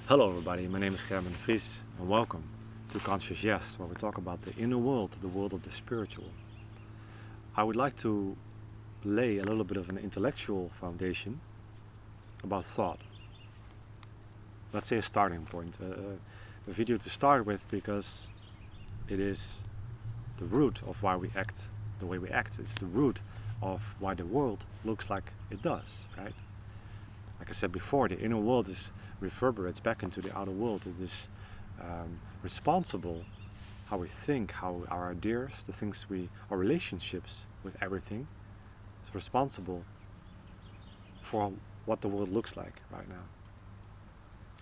Hello everybody, my name is Gerben Vries and welcome to Conscious Yes, where we talk about the inner world, the world of the spiritual. I would like to lay a little bit of an intellectual foundation about thought. Let's say a starting point, a video to start with, because it is the root of why we act the way we act. It's the root of why the world looks like it does, right? Like I said before, the inner world reverberates back into the outer world. It is responsible how we think, how our ideas, the things our relationships with everything is responsible for what the world looks like right now.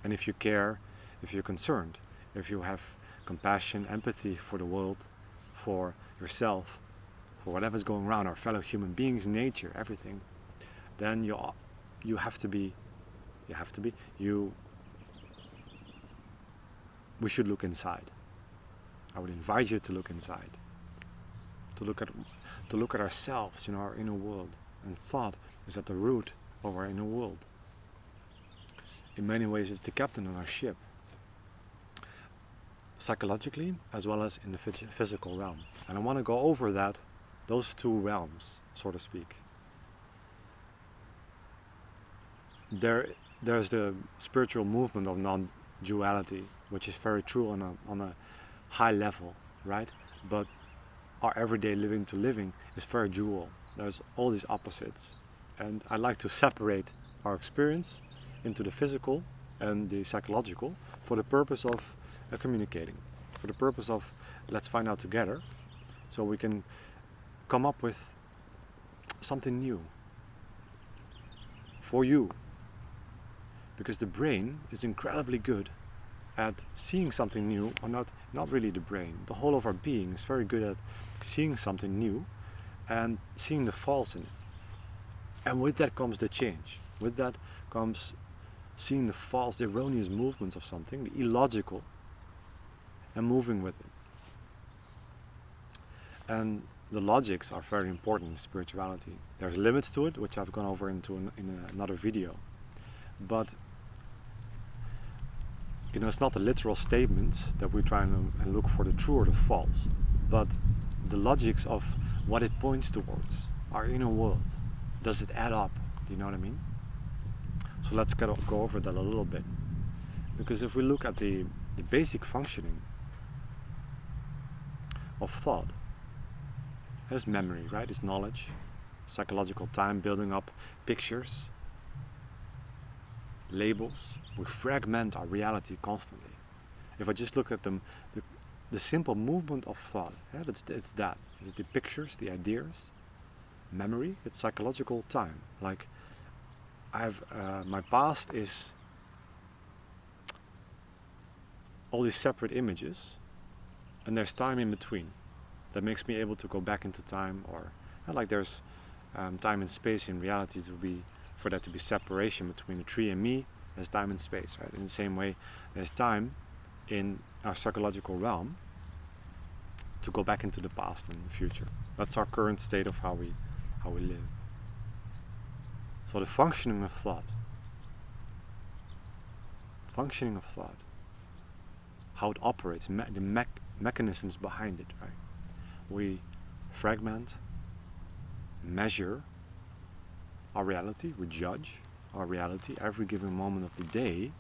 And if you care, if you're concerned, if you have compassion, empathy for the world, for yourself, for whatever's going around, our fellow human beings, nature, everything, then we should look inside. I would invite you to look inside, to look at ourselves, our inner world. And thought is at the root of our inner world. In many ways, it's the captain on our ship, psychologically as well as in the physical realm. And I want to go over those two realms, so to speak. There's the spiritual movement of non-duality, which is very true on a high level, right? But our everyday living is very dual. There's all these opposites. And I like to separate our experience into the physical and the psychological for the purpose of communicating, for the purpose of let's find out together so we can come up with something new for you. Because the brain is incredibly good at seeing something new, or not really the brain. The whole of our being is very good at seeing something new and seeing the false in it. And with that comes the change. With that comes seeing the false, the erroneous movements of something, the illogical, and moving with it. And the logics are very important in spirituality. There's limits to it, which I've gone over in another video. But it's not a literal statement that we try and look for the true or the false, but the logics of what it points towards, our inner world. Does it add up? Do you know what I mean? So let's go over that a little bit. Because if we look at the basic functioning of thought, it's memory, right? It's knowledge, psychological time, building up pictures, labels. We fragment our reality constantly. If I just look at the simple movement of thought, it's that. It's the pictures, the ideas, memory. It's psychological time. Like my past is all these separate images, and there's time in between that makes me able to go back into time, or like there's time and space in reality for that to be separation between the tree and me. There's time and space, right? In the same way, there's time in our psychological realm to go back into the past and the future. That's our current state of how we live. So the functioning of thought, how it operates, the mechanisms behind it, right? We fragment, measure our reality, we judge our reality every given moment of the day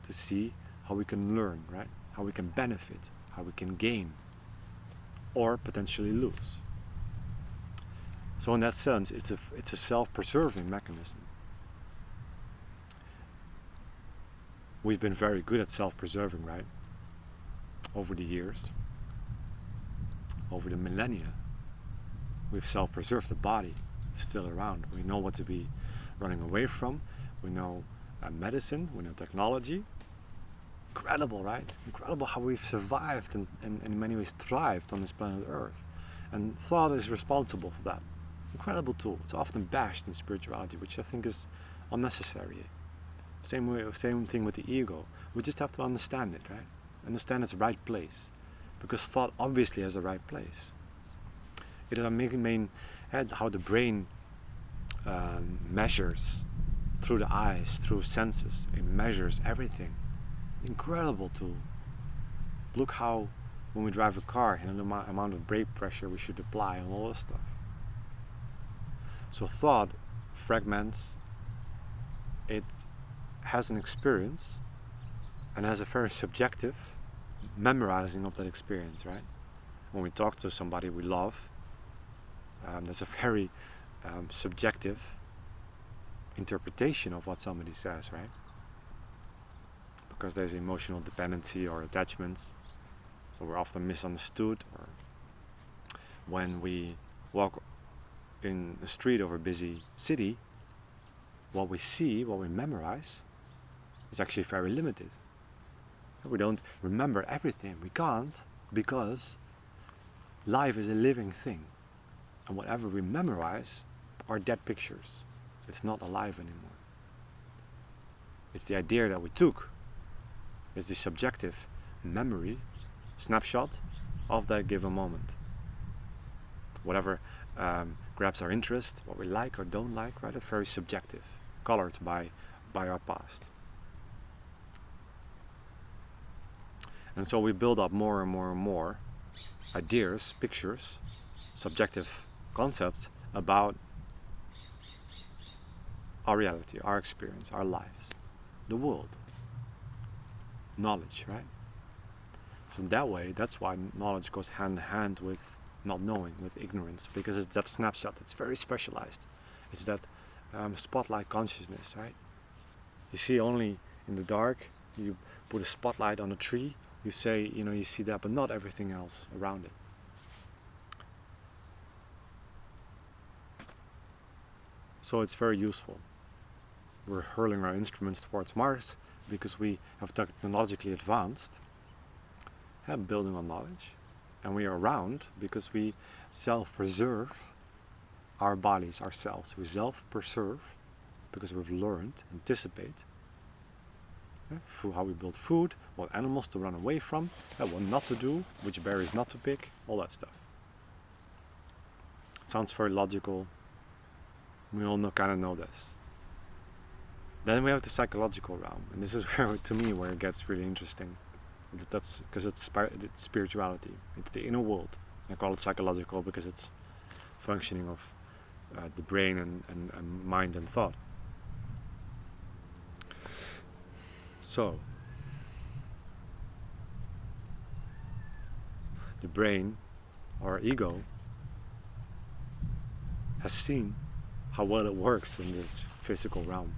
to see how we can learn, right? How we can benefit, how we can gain, or potentially lose. So in that sense, it's a self-preserving mechanism. We've been very good at self-preserving, right? Over the years, over the millennia, we've self-preserved. The body is still around. We know what to be running away from. We know medicine, we know technology. Incredible, right? Incredible how we've survived and in many ways thrived on this planet Earth. And thought is responsible for that. Incredible tool. It's often bashed in spirituality, which I think is unnecessary. Same thing with the ego. We just have to understand it, right? Understand its right place. Because thought obviously has a right place. It is a main how the brain measures through the eyes, through senses. It measures everything. Incredible tool. Look how, when we drive a car, and the amount of brake pressure we should apply and all that stuff. So thought fragments, it has an experience and has a very subjective memorizing of that experience, right? When we talk to somebody we love, there's a very subjective interpretation of what somebody says, right? Because there's emotional dependency or attachments, so we're often misunderstood. Or when we walk in the street of a busy city, what we see, what we memorize, is actually very limited. We don't remember everything. We can't, because life is a living thing. And whatever we memorize are dead pictures. It's not alive anymore. It's the idea that we took. It's the subjective memory, snapshot of that given moment. Whatever grabs our interest, what we like or don't like, right? It's very subjective, colored by our past. And so we build up more and more and more ideas, pictures, subjective concepts about our reality, our experience, our lives, the world, knowledge, right? So in that way, that's why knowledge goes hand in hand with not knowing, with ignorance, because it's that snapshot. It's very specialized. It's that spotlight consciousness, right? You see only in the dark. You put a spotlight on a tree. You say, you see that, but not everything else around it. So it's very useful. We're hurling our instruments towards Mars because we have technologically advanced, building on knowledge. And we are around because we self-preserve our bodies, ourselves. We self-preserve because we've learned, anticipate, how we build food, what animals to run away from, what not to do, which berries not to pick, all that stuff. It sounds very logical. We all kind of know this. Then we have the psychological realm, and this is where, to me, where it gets really interesting. That's because it's spirituality. It's the inner world. I call it psychological because it's functioning of the brain and mind and thought. So, the brain, our ego, has seen how well it works in this physical realm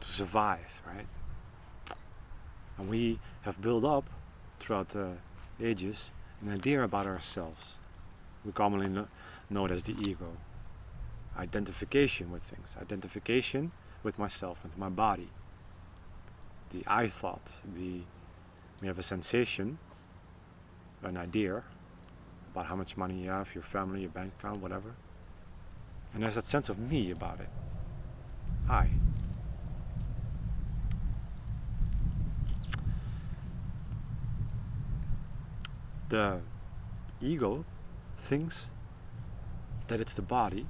to survive, right? And we have built up throughout the ages an idea about ourselves. We commonly know it as the ego. Identification with things, identification with myself, with my body. The I thought, we have a sensation, an idea about how much money you have, your family, your bank account, whatever. And there's that sense of me about it. I. The ego thinks that it's the body,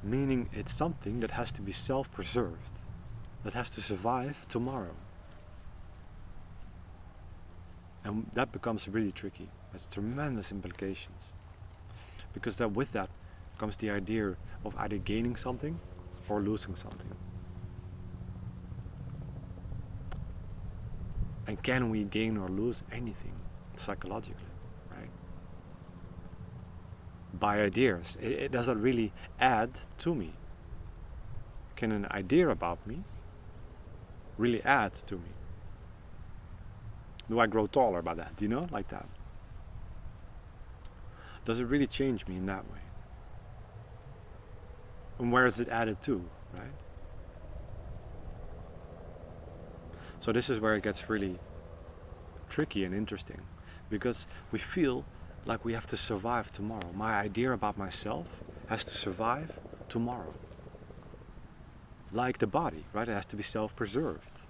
meaning it's something that has to be self-preserved, that has to survive tomorrow. And that becomes really tricky. Has tremendous implications. Because with that comes the idea of either gaining something or losing something. And can we gain or lose anything psychologically, right? By ideas. It doesn't really add to me. Can an idea about me really add to me? Do I grow taller by that? Like that? Does it really change me in that way? And where is it added to, right? So this is where it gets really tricky and interesting, because we feel like we have to survive tomorrow. My idea about myself has to survive tomorrow. Like the body, right? It has to be self-preserved.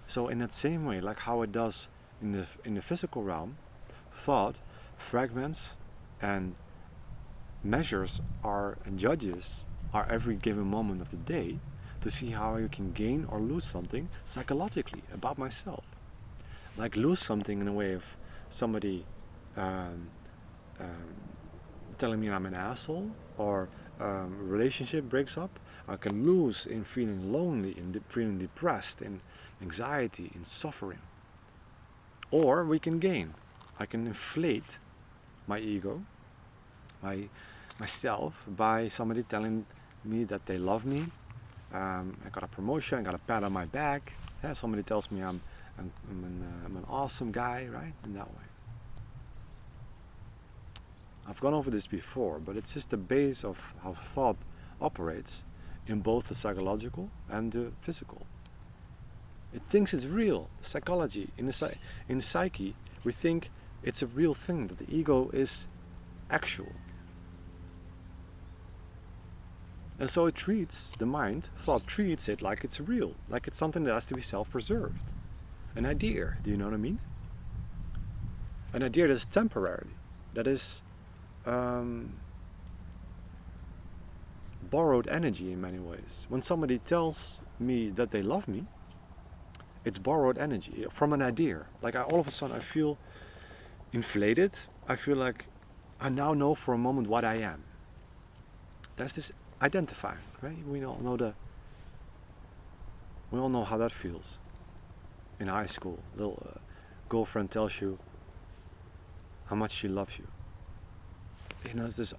So in that same way, like how it does in the physical realm, thought fragments and measures and judges our every given moment of the day to see how I can gain or lose something psychologically about myself. Like lose something in a way of somebody um, um, telling me I'm an asshole, or relationship breaks up. I can lose in feeling lonely, in feeling depressed, in anxiety, in suffering. Or we can gain. I can inflate my ego, myself, by somebody telling me that they love me. I got a promotion, I got a pat on my back. Yeah, somebody tells me I'm an awesome guy, right? In that way. I've gone over this before, but it's just the base of how thought operates in both the psychological and the physical. It thinks it's real. Psychology, in the psyche, we think it's a real thing, that the ego is actual. And so it treats the mind, thought treats it like it's real, like it's something that has to be self-preserved. An idea, do you know what I mean? An idea that is temporary, that is borrowed energy in many ways. When somebody tells me that they love me, it's borrowed energy from an idea. Like all of a sudden I feel inflated. I feel like I now know for a moment what I am. There's this identifying, right? We all know how that feels. In high school, little girlfriend tells you how much she loves you. You know, it's this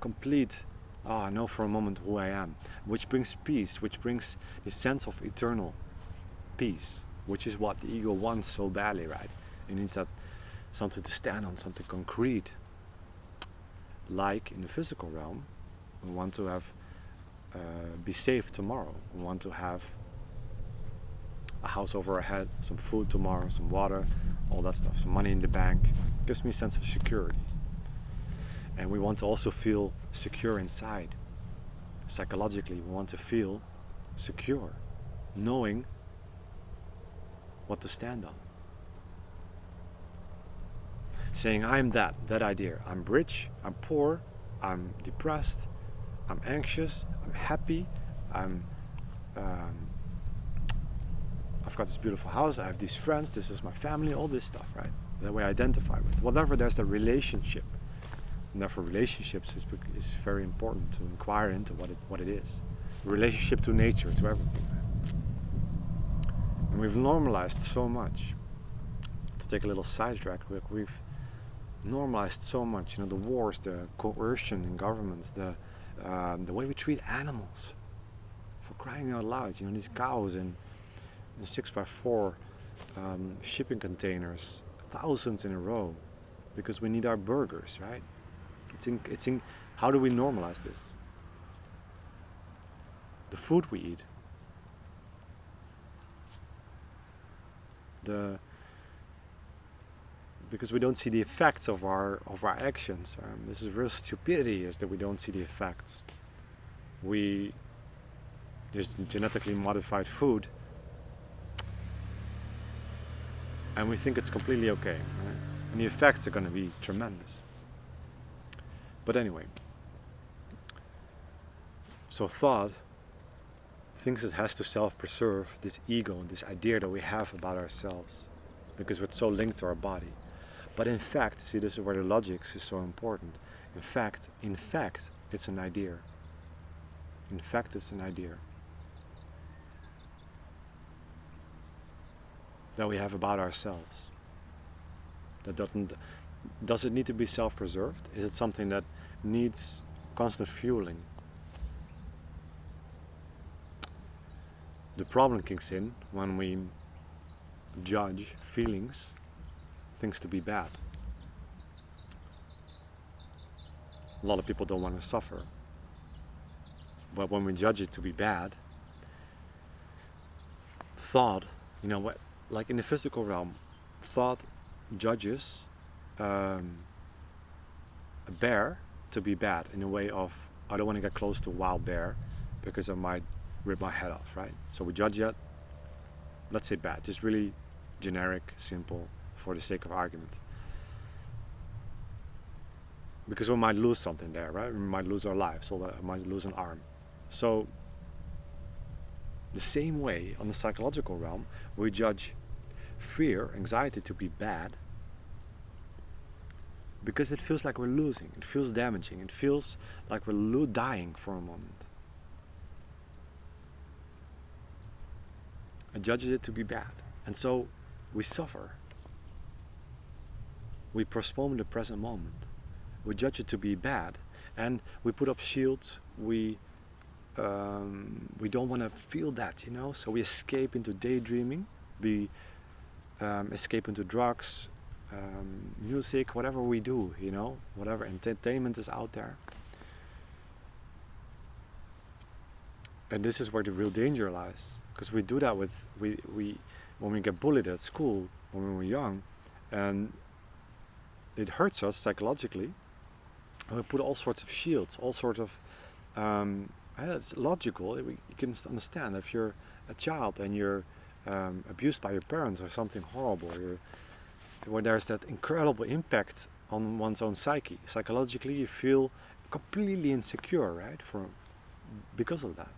complete, I know for a moment who I am, which brings peace, which brings the sense of eternal peace, which is what the ego wants so badly, right? It needs that something to stand on, something concrete. Like in the physical realm, we want to have be safe tomorrow. We want to have a house over our head, some food tomorrow, some water, all that stuff, some money in the bank. It gives me a sense of security. And we want to also feel secure inside. Psychologically, we want to feel secure, knowing what to stand on. Saying, I'm that idea. I'm rich, I'm poor, I'm depressed, I'm anxious, I'm happy, I've got this beautiful house, I have these friends, this is my family, all this stuff, right? That we identify with. Whatever there's the relationship. And therefore relationships is very important to inquire into what it is. Relationship to nature, to everything. And we've normalized so much. To take a little sidetrack, we've normalized so much. You know, the wars, the coercion in governments, the way we treat animals. For crying out loud, you know, these cows in 6x4 shipping containers, thousands in a row, because we need our burgers, right? It's in. How do we normalize this? The food we eat, because we don't see the effects of our actions. This is real stupidity, is that we don't see the effects. There's genetically modified food, and we think it's completely okay, right? And the effects are going to be tremendous. But anyway, so thought thinks it has to self-preserve this ego, this idea that we have about ourselves, because we're so linked to our body. But in fact, see, this is where the logics is so important. In fact, it's an idea. In fact, it's an idea that we have about ourselves. That does it need to be self-preserved? Is it something that needs constant fueling? The problem kicks in when we judge things to be bad. A lot of people don't want to suffer. But when we judge it to be bad, thought, you know what, like in the physical realm, thought judges a bear to be bad in a way of, I don't want to get close to a wild bear because I might rip my head off, right? So we judge that, let's say bad, just really generic, simple, for the sake of argument. Because we might lose something there, right? We might lose our lives, or we might lose an arm. So The same way, on the psychological realm, we judge fear, anxiety to be bad because it feels like we're losing, it feels damaging, it feels like we're dying for a moment. And judges it to be bad. And so we suffer. We postpone the present moment. We judge it to be bad. And we put up shields. We don't want to feel that, So we escape into daydreaming. We escape into drugs, music, whatever we do, Whatever entertainment is out there. And this is where the real danger lies. Because we do that with when we get bullied at school when we were young, and it hurts us psychologically. And we put all sorts of shields, all sorts of it's logical. You can understand if you're a child and you're abused by your parents or something horrible, where there's that incredible impact on one's own psyche. Psychologically, you feel completely insecure, right? Because of that.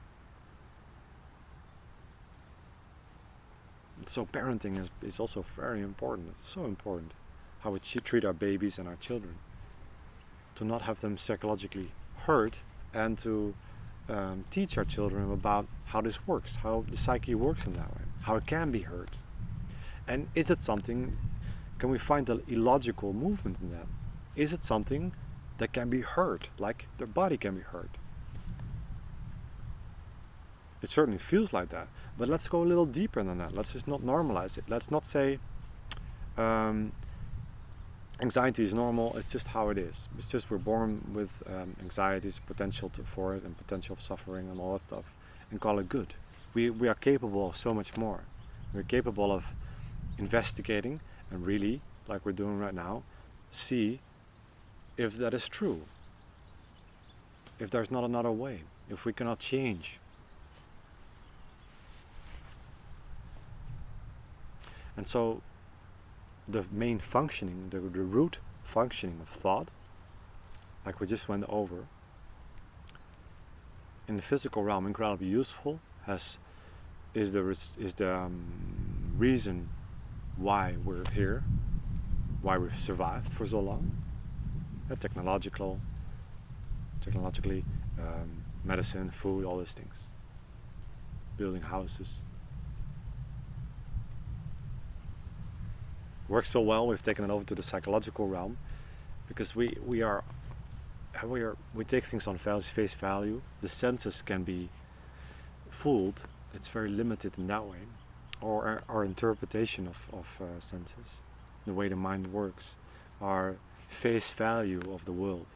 So parenting is also very important. It's so important how we treat our babies and our children, to not have them psychologically hurt, and to teach our children about how this works, how the psyche works in that way, how it can be hurt. And is it something, can we find the illogical movement in that? Is it something that can be hurt, like the body can be hurt? It certainly feels like that, but let's go a little deeper than that. Let's just not normalize it. Let's not say anxiety is normal, it's just how it is. It's just we're born with anxieties, potential for it, and potential of suffering and all that stuff, and call it good. We are capable of so much more. We're capable of investigating and really, like we're doing right now, see if that is true. If there's not another way, if we cannot change. And so the main functioning, the root functioning of thought, like we just went over, in the physical realm incredibly useful, is the reason why we're here, why we've survived for so long. Technologically, medicine, food, all these things. Building houses. Works so well, we've taken it over to the psychological realm, because we take things on face value. The senses can be fooled. It's very limited in that way, or our interpretation of senses, the way the mind works, our face value of the world,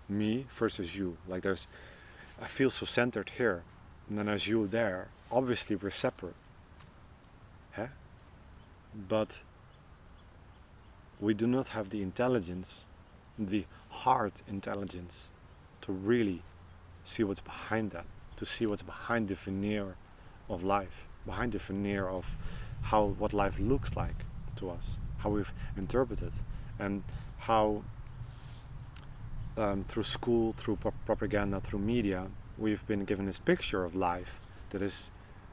me versus you. Like I feel so centered here, and then there's you there. Obviously we're separate, but we do not have the intelligence, the heart intelligence, to really see what's behind that, to see what's behind the veneer of life, behind the veneer of what life looks like to us, how we've interpreted, and how through school, through propaganda, through media, we've been given this picture of life that is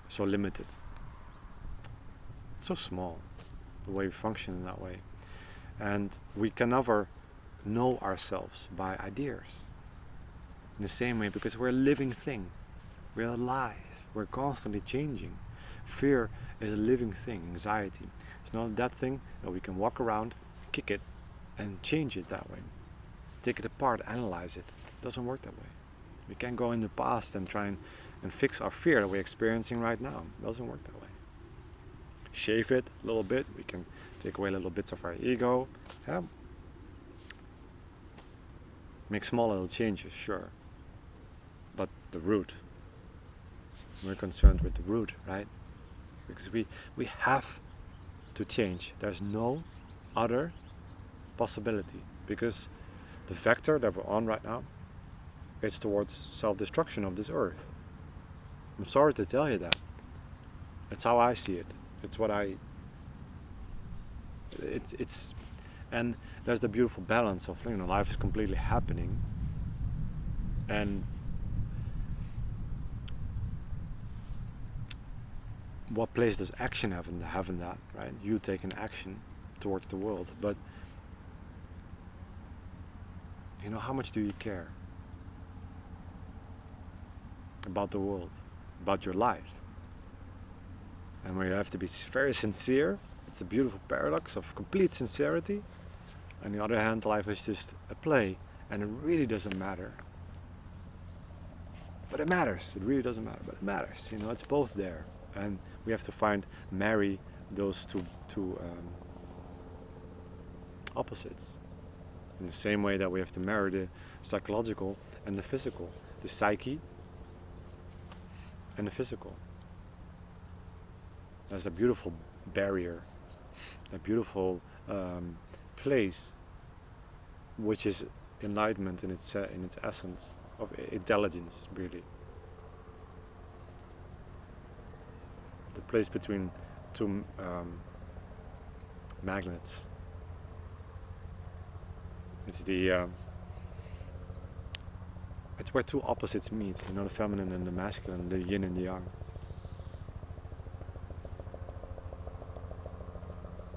so limited. It's so small, the way we function in that way. And we can never know ourselves by ideas. In the same way, because we're a living thing. We're alive. We're constantly changing. Fear is a living thing. Anxiety. It's not that thing that we can walk around, kick it, and change it that way. Take it apart, analyze it. It doesn't work that way. We can't go in the past and try and fix our fear that we're experiencing right now. It doesn't work that way. Shave it a little bit. We can take away little bits of our ego. Make small little changes, sure. But the root, we're concerned with the root, right? Because we have to change. There's no other possibility. Because the vector that we're on right now, it's towards self-destruction of this earth. I'm sorry to tell you that. That's how I see it. It's what it's and there's the beautiful balance of life is completely happening, and what place does action have in that, right? You take an action towards the world, but how much do you care about the world, about your life? And where you have to be very sincere. It's a beautiful paradox of complete sincerity. On the other hand, life is just a play, and it really doesn't matter. But it matters. It really doesn't matter, but it matters. It's both there, and we have to marry those two opposites. In the same way that we have to marry the psychological and the physical, the psyche and the physical. There's a beautiful barrier, a beautiful place, which is enlightenment in its essence of intelligence, really. The place between two magnets. It's where two opposites meet. The feminine and the masculine, the yin and the yang.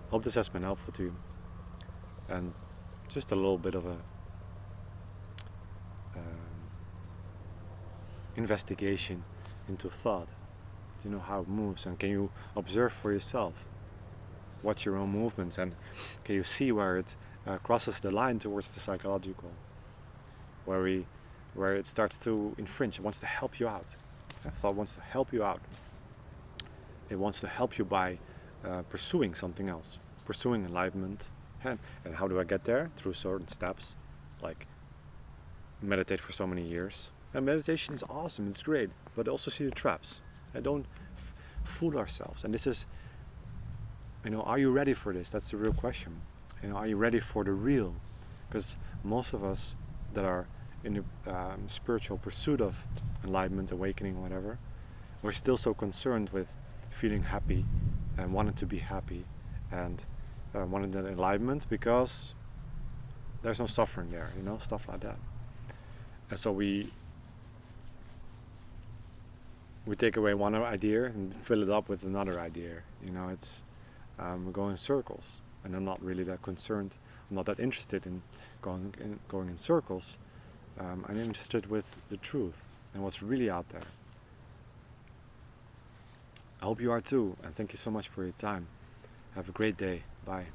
Hope this has been helpful to you, and just a little bit of a investigation into thought. How it moves, and can you observe for yourself? Watch your own movements, and can you see where it crosses the line towards the psychological, where it starts to infringe. It wants to help you out. Thought wants to help you out. It wants to help you by pursuing something else, pursuing enlightenment. And how do I get there? Through certain steps, like meditate for so many years. And meditation is awesome, it's great, but also see the traps. And don't fool ourselves. And this is, are you ready for this? That's the real question. Are you ready for the real? Because most of us that are in the spiritual pursuit of enlightenment, awakening, whatever, we're still so concerned with feeling happy and wanting to be happy and wanting that enlightenment because there's no suffering there, stuff like that. And so we take away one idea and fill it up with another idea. We go in circles, and I'm not really that concerned. I'm not that interested in going in circles. I'm interested with the truth and what's really out there. I hope you are too, and thank you so much for your time. Have a great day. Bye.